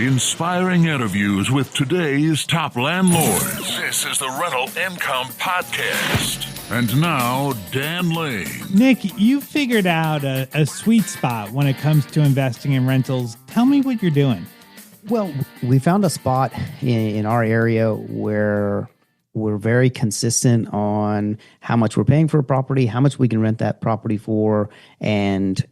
Inspiring interviews with today's top landlords. This is the Rental Income Podcast. And now, Dan Lane. Nick, you figured out a sweet spot when it comes to investing in rentals. Tell me what you're doing. Well, we found a spot in our area where we're very consistent on how much we're paying for a property, how much we can rent that property for, and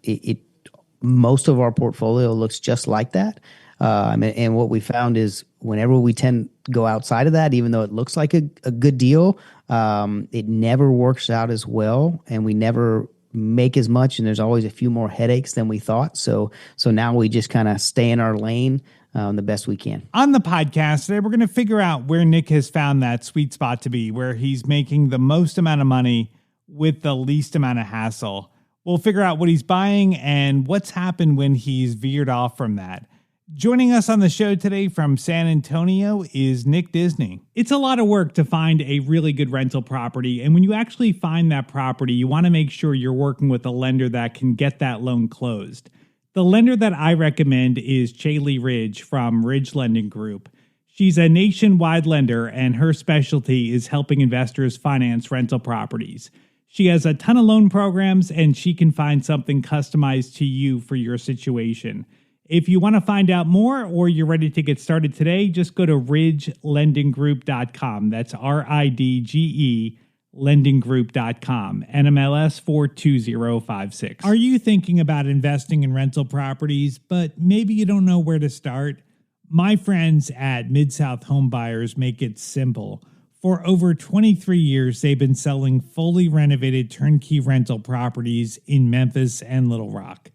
most of our portfolio looks just like that. And what we found is whenever we tend to go outside of that, even though it looks like a good deal, it never works out as well, and we never make as much, and there's always a few more headaches than we thought. So now we just kind of stay in our lane the best we can. On the podcast today, we're going to figure out where Nick has found that sweet spot to be, where he's making the most amount of money with the least amount of hassle. We'll figure out what he's buying and what's happened when he's veered off from that. Joining us on the show today from San Antonio is Nick Disney. It's a lot of work to find a really good rental property, and when you actually find that property, you want to make sure you're working with a lender that can get that loan closed. The lender that I recommend is Caeli Ridge from Ridge Lending Group. She's a nationwide lender, and her specialty is helping investors finance rental properties. She has a ton of loan programs, and she can find something customized to you for your situation. If you want to find out more or you're ready to get started today, just go to ridgelendinggroup.com. That's RIDGE lendinggroup.com, NMLS 42056. Are you thinking about investing in rental properties, but maybe you don't know where to start? My friends at MidSouth HomeBuyers make it simple. For over 23 years, they've been selling fully renovated turnkey rental properties in Memphis and Little Rock.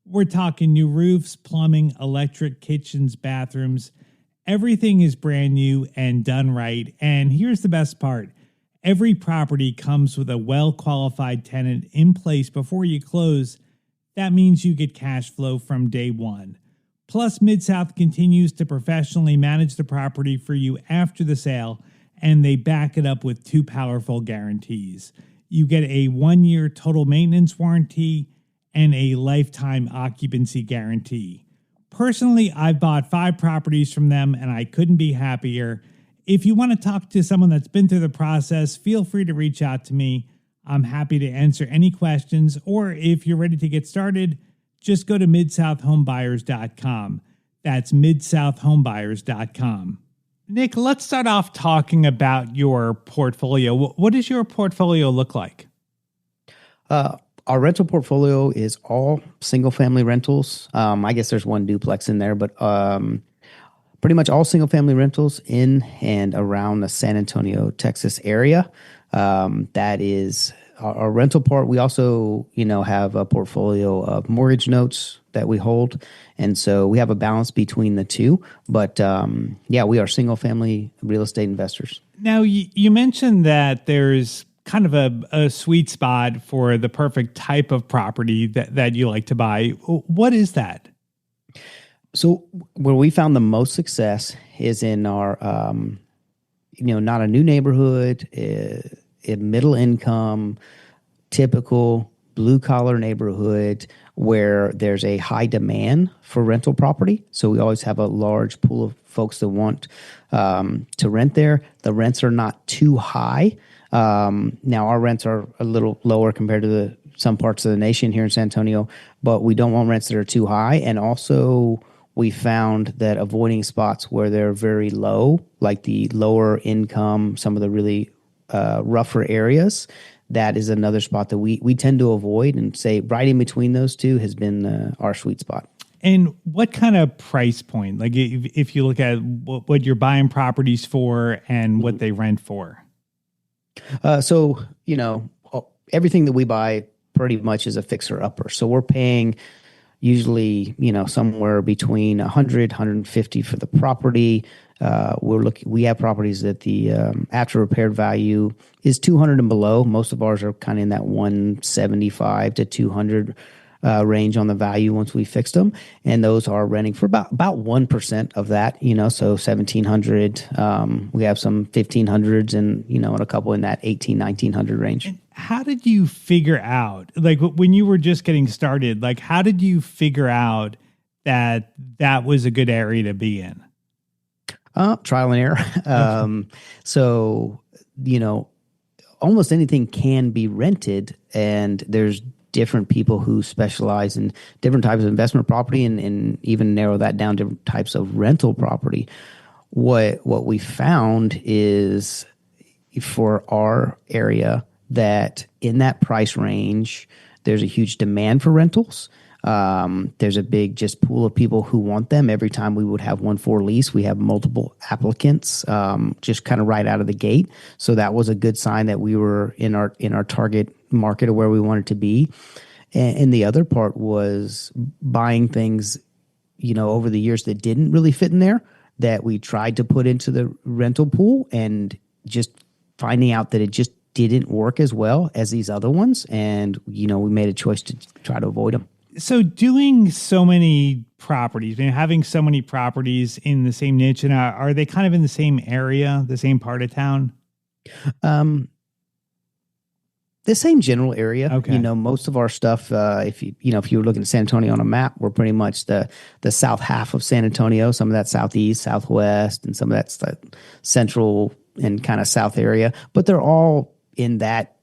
We're talking new roofs, plumbing, electric, kitchens, bathrooms. Everything is brand new and done right. And here's the best part. Every property comes with a well-qualified tenant in place before you close. That means you get cash flow from day one. Plus, MidSouth continues to professionally manage the property for you after the sale, and they back it up with two powerful guarantees. You get a 1-year total maintenance warranty and a lifetime occupancy guarantee. Personally, I've bought 5 properties from them, and I couldn't be happier. If you want to talk to someone that's been through the process, feel free to reach out to me. I'm happy to answer any questions, or if you're ready to get started, just go to MidSouthHomebuyers.com. That's MidSouthHomebuyers.com. Nick, let's start off talking about your portfolio. What does your portfolio look like? Our rental portfolio is all single-family rentals. I guess there's one duplex in there, but pretty much all single-family rentals in and around the San Antonio, Texas area. That is our rental part. We also, have a portfolio of mortgage notes that we hold, and so we have a balance between the two. But we are single-family real estate investors. Now, you mentioned that there's kind of a sweet spot for the perfect type of property that you like to buy. What is that? So where we found the most success is in our, not a new neighborhood, a middle income, typical blue collar neighborhood where there's a high demand for rental property. So we always have a large pool of folks that want to rent there. The rents are not too high. Now our rents are a little lower compared to some parts of the nation here in San Antonio, but we don't want rents that are too high. And also we found that avoiding spots where they're very low, like the lower income, some of the really rougher areas, that is another spot that we tend to avoid, and say right in between those two has been our sweet spot. And what kind of price point? Like if you look at what you're buying properties for and what they rent for? Everything that we buy pretty much is a fixer upper. So we're paying usually, somewhere between 100, 150 for the property. We have properties that the after repaired value is 200 and below. Most of ours are kind of in that 175 to 200 range on the value once we fixed them, and those are renting for about 1% of that. So 1,700. We have some 1,500s, and and a couple in that 1,800-1,900 range. And how did you figure out, like when you were just getting started, like how did you figure out that was a good area to be in? Trial and error. So, almost anything can be rented, and there's different people who specialize in different types of investment property and even narrow that down to different types of rental property. What we found is for our area that in that price range, there's a huge demand for rentals. There's a big just pool of people who want them. Every time we would have one for lease, we have multiple applicants, just kind of right out of the gate. So that was a good sign that we were in our target market of where we wanted to be. And the other part was buying things, over the years that didn't really fit in there, that we tried to put into the rental pool and just finding out that it just didn't work as well as these other ones. And, we made a choice to try to avoid them. So doing so many properties, having so many properties in the same niche, and are they kind of in the same area, the same part of town? The same general area. Okay. Most of our stuff, if you were looking at San Antonio on a map, we're pretty much the south half of San Antonio, some of that southeast, southwest, and some of that's the central and kind of south area. But they're all in that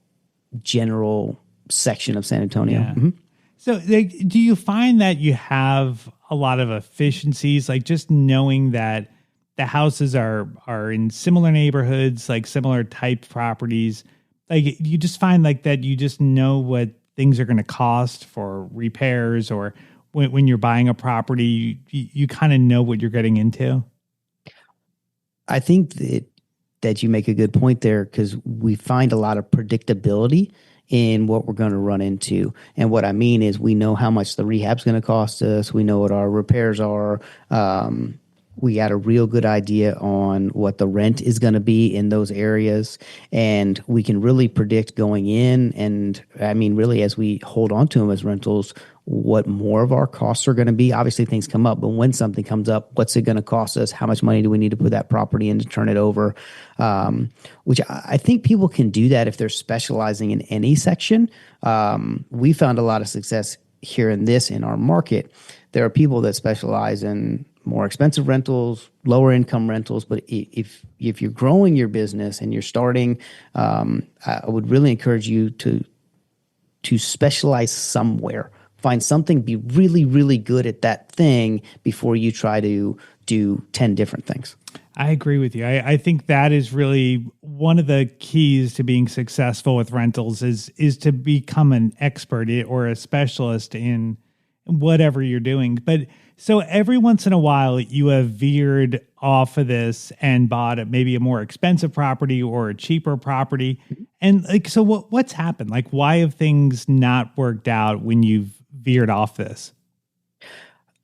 general section of San Antonio. Yeah. Mm-hmm. So do you find that you have a lot of efficiencies, like just knowing that the houses are in similar neighborhoods, like similar type properties? Like you just find like that you just know what things are going to cost for repairs, or when you're buying a property, you kind of know what you're getting into? I think that you make a good point there, because we find a lot of predictability in what we're going to run into. And what I mean is we know how much the rehab's going to cost us. We know what our repairs are. We got a real good idea on what the rent is going to be in those areas. And we can really predict going in. And I mean, really, as we hold on to them as rentals, what more of our costs are going to be. Obviously, things come up, but when something comes up, what's it going to cost us? How much money do we need to put that property in to turn it over? Which I think people can do that if they're specializing in any section. We found a lot of success here in our market. There are people that specialize in more expensive rentals, lower income rentals. But if you're growing your business and you're starting, I would really encourage you to specialize somewhere. Find something, be really, really good at that thing before you try to do 10 different things. I agree with you. I think that is really one of the keys to being successful with rentals is to become an expert or a specialist in whatever you're doing. But so every once in a while you have veered off of this and bought maybe a more expensive property or a cheaper property. And like, so what's happened? Like, why have not worked out when you've veered off this?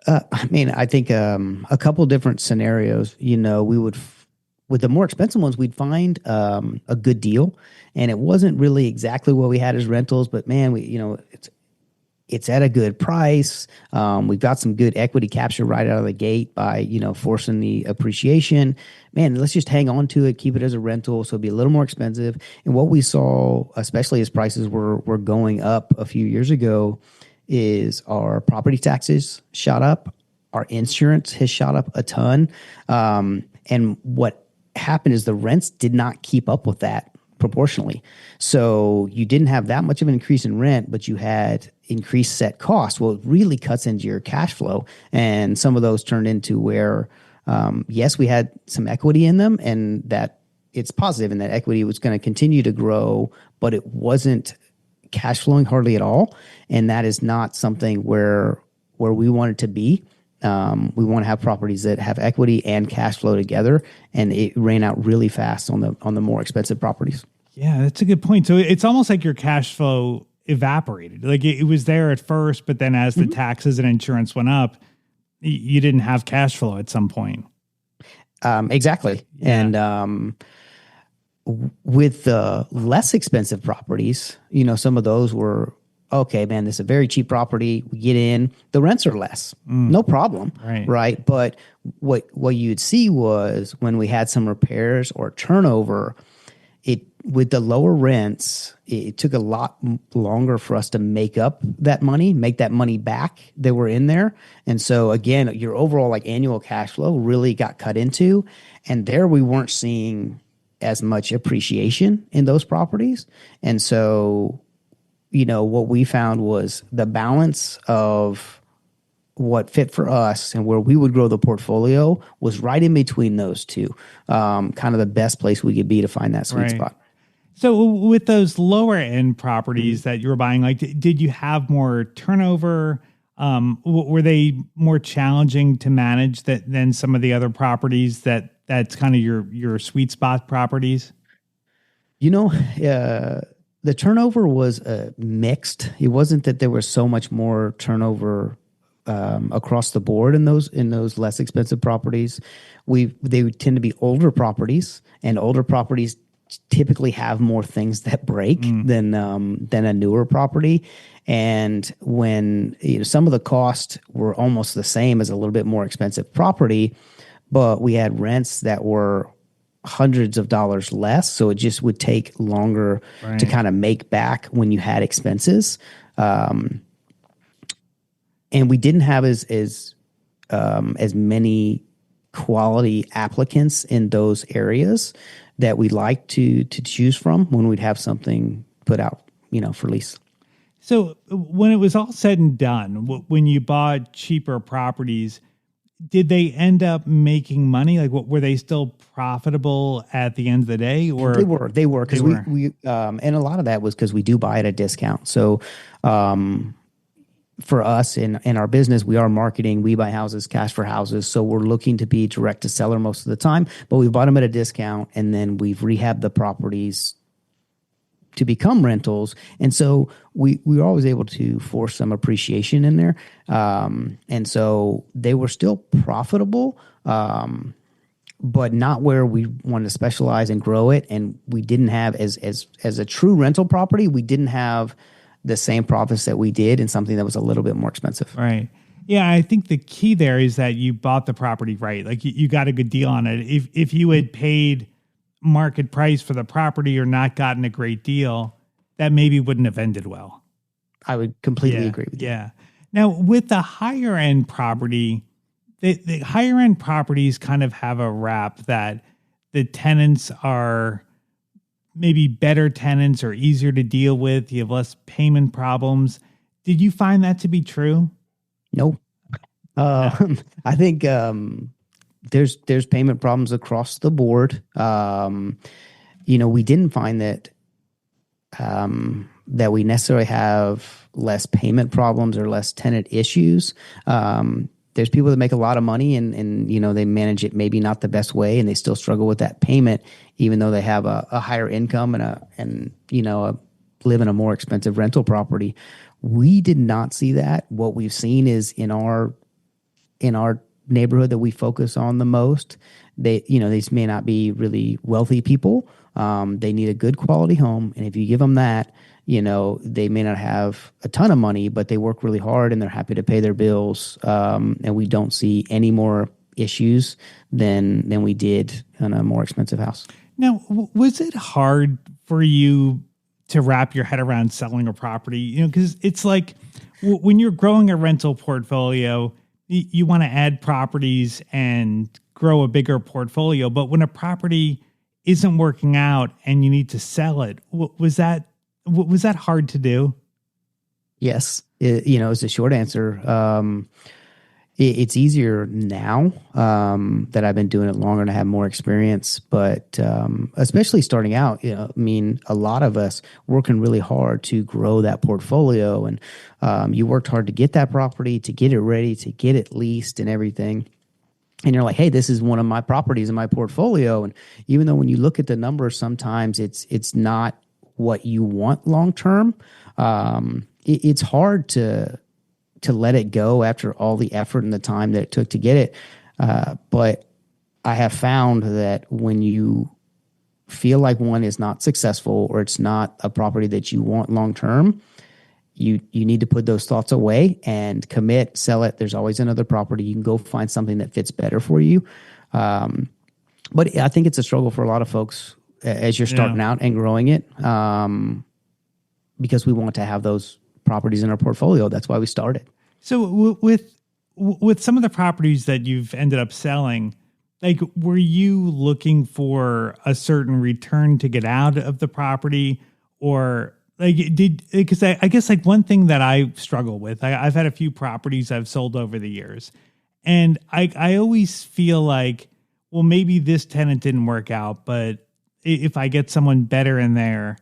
I think a couple different scenarios. We would, with the more expensive ones, we'd find a good deal, and it wasn't really exactly what we had as rentals. But man, it's at a good price. We've got some good equity capture right out of the gate by forcing the appreciation. Man, let's just hang on to it, keep it as a rental, so it'll be a little more expensive. And what we saw, especially as prices were going up a few years ago, is our property taxes shot up, our insurance has shot up a ton, and what happened is the rents did not keep up with that proportionally. So you didn't have that much of an increase in rent, but you had increased set costs. Well, it really cuts into your cash flow, and some of those turned into where, yes, we had some equity in them, and that it's positive, and that equity was going to continue to grow, but it wasn't cash flowing hardly at all. And that is not something where we want it to be. We want to have properties that have equity and cash flow together, and it ran out really fast on the more expensive properties. Yeah, that's a good point. So it's almost like your cash flow evaporated. Like it was there at first, but then as the taxes and insurance went up, you didn't have cash flow at some point. Exactly. Yeah. And with the less expensive properties, some of those were, okay, man, this is a very cheap property. We get in, the rents are less, no problem, right? But what you'd see was when we had some repairs or turnover, with the lower rents, it took a lot longer for us to make up that money, make that money back that were in there. And so again, your overall like annual cash flow really got cut into, and there we weren't seeing as much appreciation in those properties. And so, what we found was the balance of what fit for us and where we would grow the portfolio was right in between those two. Kind of the best place we could be to find that sweet spot. So with those lower end properties that you were buying, like, did you have more turnover? Were they more challenging to manage than some of the other properties that's kind of your sweet spot properties? The turnover was mixed. It wasn't that there was so much more turnover across the board in those less expensive properties. They would tend to be older properties, and older properties typically have more things that break than a newer property. And when some of the costs were almost the same as a little bit more expensive property, but we had rents that were hundreds of dollars less, so it just would take longer to kind of make back when you had expenses. And we didn't have as many quality applicants in those areas that we like to choose from when we'd have something put out, for lease. So when it was all said and done, when you bought cheaper properties, did they end up making money? Like, were they still profitable at the end of the day? Or they were because we and a lot of that was because we do buy at a discount. So for us in our business, we are marketing. We buy houses, cash for houses. So we're looking to be direct to seller most of the time, but we bought them at a discount, and then we've rehabbed the properties to become rentals. And so we were always able to force some appreciation in there. And so they were still profitable, but not where we wanted to specialize and grow it. And we didn't have as a true rental property, we didn't have the same profits that we did in something that was a little bit more expensive. Right. Yeah, I think the key there is that you bought the property right. Like you got a good deal on it. If you had paid market price for the property or not gotten a great deal, that maybe wouldn't have ended well. I would completely agree with you. Yeah. Now, with the higher end property, the higher end properties kind of have a rap that the tenants are maybe better tenants or easier to deal with. You have less payment problems. Did you find that to be true? No. I think there's payment problems across the board. We didn't find that we necessarily have less payment problems or less tenant issues. There's people that make a lot of money and they manage it maybe not the best way, and they still struggle with that payment, even though they have a higher income and live in a more expensive rental property. We did not see that. What we've seen is in our neighborhood that we focus on the most, these may not be really wealthy people. They need a good quality home, and if you give them that, they may not have a ton of money, but they work really hard and they're happy to pay their bills. And we don't see any more issues than we did on a more expensive house. Now, was it hard for you to wrap your head around selling a property? Because it's like when you're growing a rental portfolio, you want to add properties and grow a bigger portfolio. But when a property isn't working out and you need to sell it, was that hard to do? Yes. It's a short answer. It's easier now that I've been doing it longer and I have more experience. But especially starting out, a lot of us working really hard to grow that portfolio. And you worked hard to get that property, to get it ready, to get it leased and everything. And you're like, hey, this is one of my properties in my portfolio. And even though when you look at the numbers, sometimes it's not what you want long term, it's hard to let it go after all the effort and the time that it took to get it. But I have found that when you feel like one is not successful or it's not a property that you want long term, you need to put those thoughts away and commit, sell it. There's always another property. You can go find something that fits better for you. But I think it's a struggle for a lot of folks as you're starting out and growing it, because we want to have those properties in our portfolio. That's why we started. So with some of the properties that you've ended up selling, like, were you looking for a certain return to get out of the property, or like because I guess like one thing that I struggle with, I've had a few properties I've sold over the years, and I always feel like, well, maybe this tenant didn't work out, but if I get someone better in there,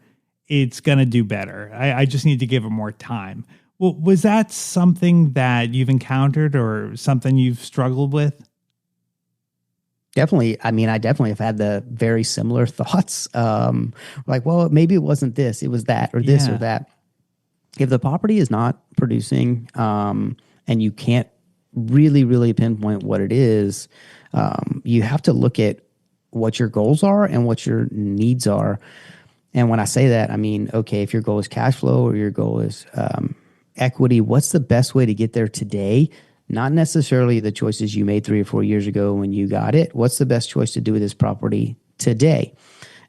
it's going to do better. I just need to give it more time. Well, was that something that you've encountered or something you've struggled with? Definitely. I mean, I definitely have had the very similar thoughts. Like, well, maybe it wasn't this, it was that, or this or that. If the property is not producing, and you can't really pinpoint what it is, you have to look at what your goals are and what your needs are. And when I say that, I mean, okay, if your goal is cash flow or your goal is equity, what's the best way to get there today? Not necessarily the choices you made 3 or 4 years ago when you got it. What's the best choice to do with this property today?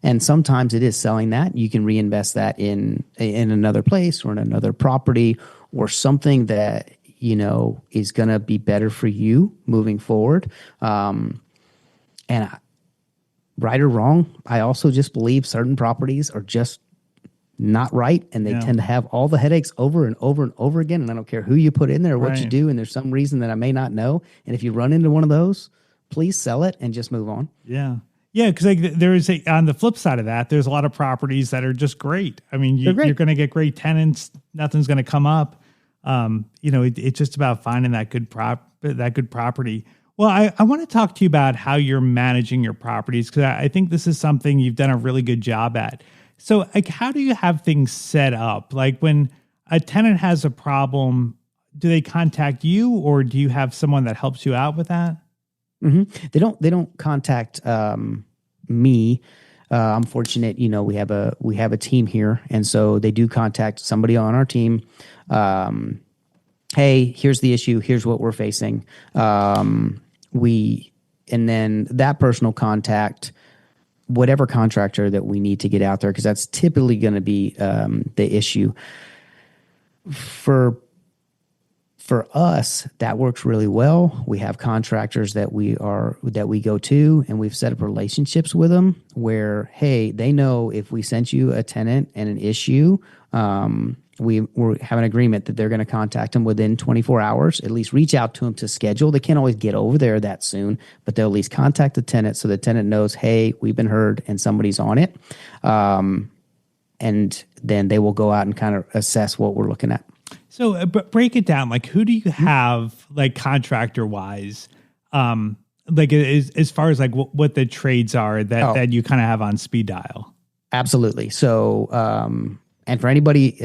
And sometimes it is selling that. You can reinvest that in another place or in another property or something that, you know, is going to be better for you moving forward. Right or wrong, I also just believe certain properties are just not right, and they tend to have all the headaches over and over and over again. And I don't care who you put in there or what you do, and there's some reason that I may not know. And if you run into one of those, please sell it and just move on. Yeah. Yeah, because like on the flip side of that, there's a lot of properties that are just great. I mean, you're going to get great tenants. Nothing's going to come up. You know, it's just about finding that good property. Well, I want to talk to you about how you're managing your properties, because I think this is something you've done a really good job at. So, like, how do you have things set up? Like, when a tenant has a problem, do they contact you, or do you have someone that helps you out with that? Mm-hmm. They don't contact me. I'm fortunate, you know, we have a team here, and so they do contact somebody on our team. Hey, here's the issue. Here's what we're facing. And then that person will contact whatever contractor that we need to get out there, because that's typically going to be the issue. For us, that works really well. We have contractors that we go to, and we've set up relationships with them where, hey, they know if we sent you a tenant and an issue, we have an agreement that they're going to contact them within 24 hours, at least reach out to them to schedule. They can't always get over there that soon, but they'll at least contact the tenant so the tenant knows, hey, we've been heard and somebody's on it. And then they will go out and kind of assess what we're looking at. So break it down. Like, who do you have, like, contractor wise, like as far as like what the trades are that you kind of have on speed dial? Absolutely. So, and for anybody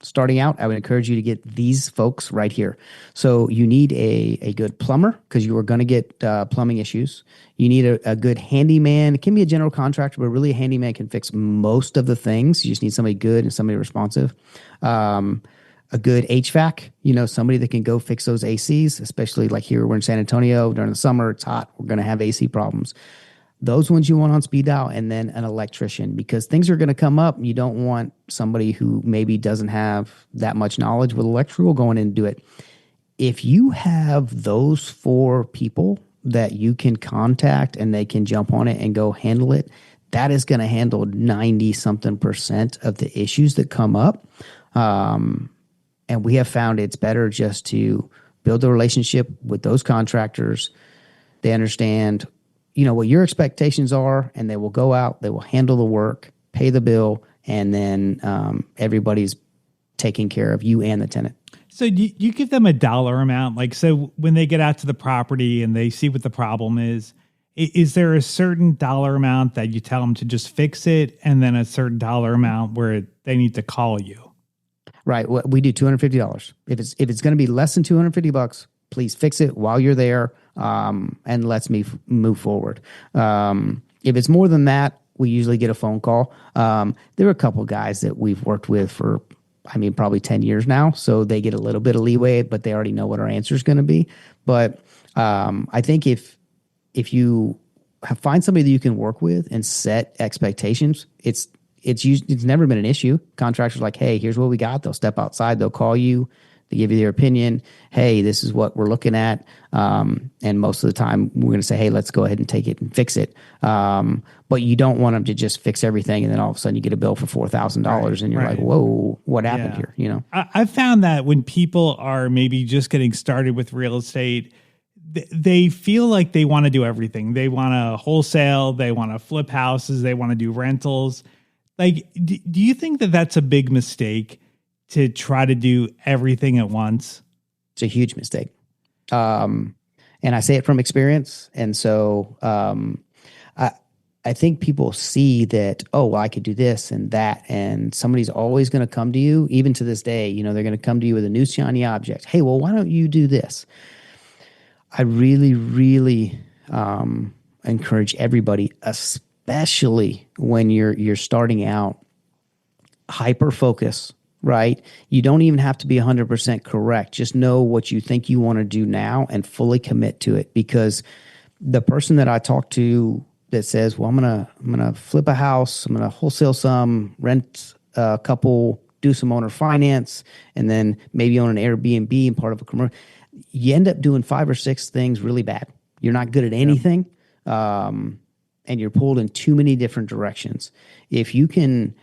starting out, I would encourage you to get these folks right here. So you need a good plumber, because you are going to get plumbing issues. You need a good handyman. It can be a general contractor, but really a handyman can fix most of the things. You just need somebody good and somebody responsive. A good HVAC, you know, somebody that can go fix those ACs, especially like here, we're in San Antonio during the summer, it's hot. We're going to have AC problems. Those ones you want on speed dial, and then an electrician, because things are going to come up. You don't want somebody who maybe doesn't have that much knowledge with electrical going in and do it. If you have those 4 people that you can contact and they can jump on it and go handle it, that is going to handle 90-something% of the issues that come up. And we have found it's better just to build a relationship with those contractors. They understand, you know, what your expectations are, and they will go out, they will handle the work, pay the bill, and then everybody's taking care of you and the tenant. So you give them a dollar amount? Like, so when they get out to the property and they see what the problem is there a certain dollar amount that you tell them to just fix it, and then a certain dollar amount where they need to call you? Right. Well, we do $250. If it's going to be less than $250, please fix it while you're there, and let's me move forward. If it's more than that, we usually get a phone call. There are a couple guys that we've worked with for, probably 10 years now, so they get a little bit of leeway, but they already know what our answer is going to be. But I think if you find somebody that you can work with and set expectations. It's never been an issue. Contractors are like, hey, here's what we got. They'll step outside. They'll call you. They give you their opinion. Hey, this is what we're looking at. And most of the time we're going to say, hey, let's go ahead and take it and fix it. But you don't want them to just fix everything. And then all of a sudden you get a bill for $4,000 and you're like, whoa, what happened here? You know, I've found that when people are maybe just getting started with real estate, they feel like they want to do everything. They want to wholesale. They want to flip houses. They want to do rentals. Like, do you think that that's a big mistake to try to do everything at once? It's a huge mistake. And I say it from experience. And so I think people see that, oh, well, I could do this and that. And somebody's always going to come to you. Even to this day, you know, they're going to come to you with a new shiny object. Hey, well, why don't you do this? I really, really encourage everybody, especially when you're starting out, hyper focus, right? You don't even have to be 100% correct. Just know what you think you want to do now and fully commit to it. Because the person that I talk to that says, well, I'm gonna flip a house, I'm gonna wholesale some, rent a couple, do some owner finance, and then maybe own an Airbnb and part of a commercial. You end up doing 5 or 6 things really bad. You're not good at anything, and you're pulled in too many different directions. If you can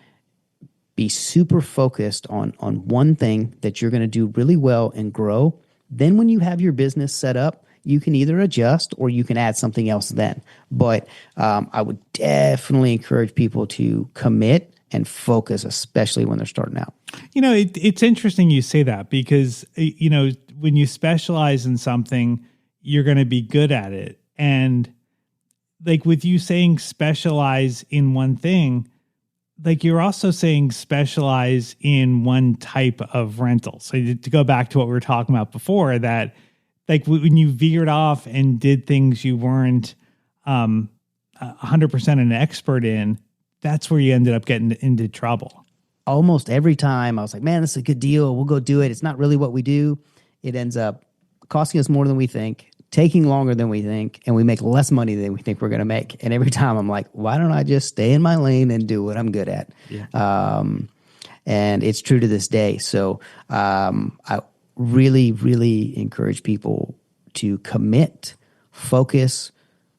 be super focused on one thing that you're going to do really well and grow, then when you have your business set up, you can either adjust or you can add something else then. But I would definitely encourage people to commit and focus, especially when they're starting out. You know, it's interesting you say that because, you know, when you specialize in something, you're going to be good at it. And like with you saying specialize in one thing, like you're also saying specialize in one type of rental. So to go back to what we were talking about before, that like when you veered off and did things you weren't 100% an expert in, that's where you ended up getting into trouble. Almost every time I was like, man, this is a good deal. We'll go do it. It's not really what we do. It ends up costing us more than we think, taking longer than we think, and we make less money than we think we're going to make. And every time I'm like, why don't I just stay in my lane and do what I'm good at? Yeah. And it's true to this day. So I really, really encourage people to commit, focus,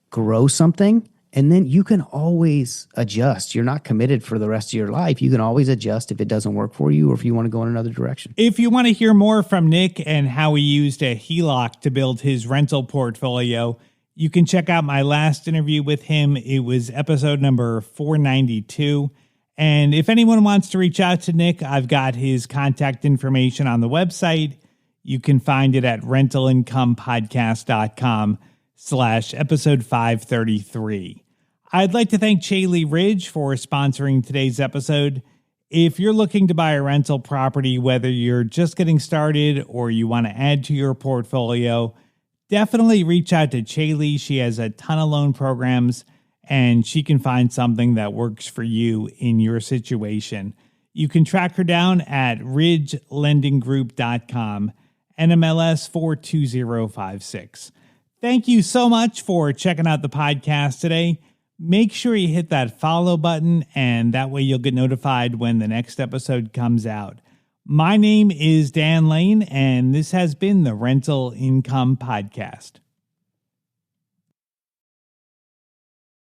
grow something, and then you can always adjust. You're not committed for the rest of your life. You can always adjust if it doesn't work for you or if you want to go in another direction. If you want to hear more from Nick and how he used a HELOC to build his rental portfolio, you can check out my last interview with him. It was episode number 492. And if anyone wants to reach out to Nick, I've got his contact information on the website. You can find it at rentalincomepodcast.com/episode 533. I'd like to thank Caeli Ridge for sponsoring today's episode. If you're looking to buy a rental property, whether you're just getting started or you want to add to your portfolio, definitely reach out to Caeli. She has a ton of loan programs and she can find something that works for you in your situation. You can track her down at ridgelendinggroup.com, NMLS 42056. Thank you so much for checking out the podcast today. Make sure you hit that follow button, and that way you'll get notified when the next episode comes out. My name is Dan Lane, and this has been the Rental Income Podcast.